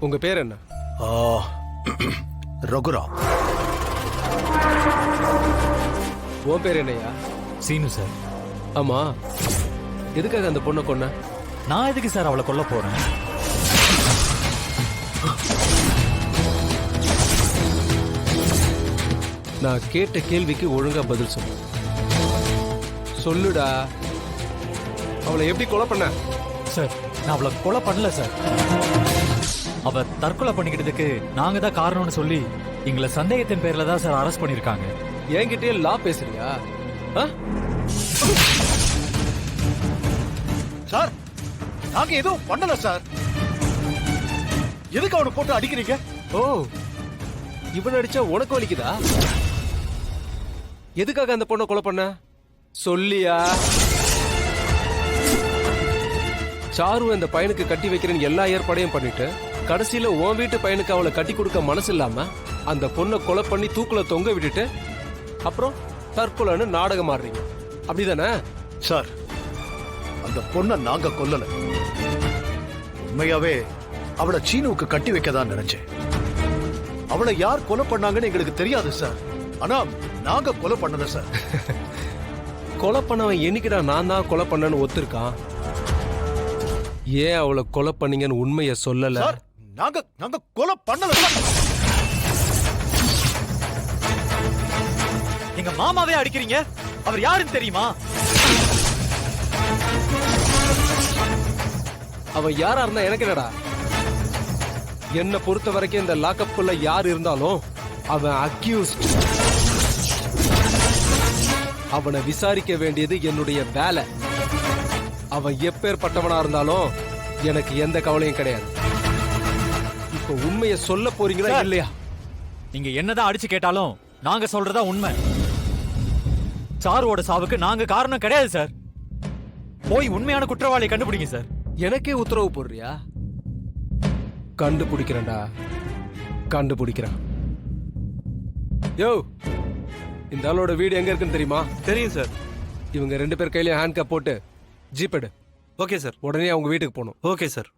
உங்க பேர் என்ன? ஆ, ரகுராம். உன் பேர் என்னையா? சீனு சார். ஆமா, எதுக்காக அந்த பொண்ணை கொன்ன? நான் எதுக்கு சார் அவளை கொல்ல போறேன்? நான் கேட்ட கேள்விக்கு ஒழுங்கா பதில் சொல்லு. சொல்லுடா, அவளை எப்படி கொலை பண்ண? சார், நான் அவளை கொலை பண்ணல சார். அவ தற்கொலை பண்ணிக்கிட்டதுக்கு நாங்க தான் காரணம்னு சொல்லி எங்களை சந்தேகத்தின் பேர்ல தான் சார் அரெஸ்ட் பண்ணிருக்காங்க. என்கிட்டயே லா பேசுறியா? ஆ? சார், நாங்க எதுவும் பண்ணல சார். எதுக்கு அவனை போட்டு அடிக்கிறீங்க? ஓ, இவன் அடிச்சா உனக்கு வலிக்குதா? எதுக்காக அந்த பொண்ணை கொலை பண்ண சொல்லியா? சாரு அந்த பையனுக்கு கட்டி வைக்கிறேன்னு எல்லா ஏற்பாடையும் பண்ணிட்டு கடைசியில உன் வீட்டு பையனுக்கு அவளை கட்டி கொடுக்க மனசு இல்லாம அந்த பொண்ணை கொலை பண்ணி தூக்குல தொங்க விட்டுட்டு அப்புறம் தற்கொலைன்னு நாடகம் ஆடுறீங்க, அப்படிதானே? சார், அந்த பொண்ணை நாங்க கொல்லல. உண்மையாவே அவளை சீனுவுக்கு கட்டி வைக்கதான் நினைச்சேன். அவளை யார் கொலை பண்ணாங்கன்னு எங்களுக்கு தெரியாது சார். ஆனா நாங்க கொலை பண்ணல சார். கொலை பண்ணவன் என்னைக்குடா நான் தான் கொலை பண்ணேன்னு ஒத்துருக்கான்? ஏன் அவளை கொலை பண்ணீங்கன்னு உண்மையை சொல்லல? சார், நாங்க கொலை பண்ணல சார். எங்க மாமாவே அடிக்கிறீங்க. அவர் யாருன்னு தெரியுமா? அவன் யாரா இருந்தா எனக்கு என்னடா? என்ன பொறுத்த வரைக்கும் இந்த லாக்கப்புள்ள யார் இருந்தாலும் அவன் அக்யூஸ்ட். அவனை விசாரிக்க வேண்டியது என்னுடைய வேலை. அவன் எப்பேற்பட்டவனா இருந்தாலும் எனக்கு எந்த கவலையும் கிடையாது. இப்ப உண்மையை சொல்ல போறீங்களா இல்லையா? நீங்க என்னதான் அடிச்சு கேட்டாலும் நாங்க சொல்றதா உண்மை. சாருவோட சாவுக்கு நாங்க காரணம் கிடையாது சார். போய் உண்மையான குற்றவாளியை கண்டுபிடிங்க சார். எனக்கே உத்தரவு போடுறியா? கண்டுபிடிக்கிறேன்டா, கண்டுபிடிக்கிறேன். யோ, இந்த ஆளோட வீடு எங்க இருக்குன்னு தெரியுமா? தெரியும் சார். இவங்க 2 பேர் கையிலயும் ஹேண்ட் கப் போட்டு ஜீப் எடு. Okay sir. உடனே அவங்க வீட்டுக்கு போகணும். Okay sir.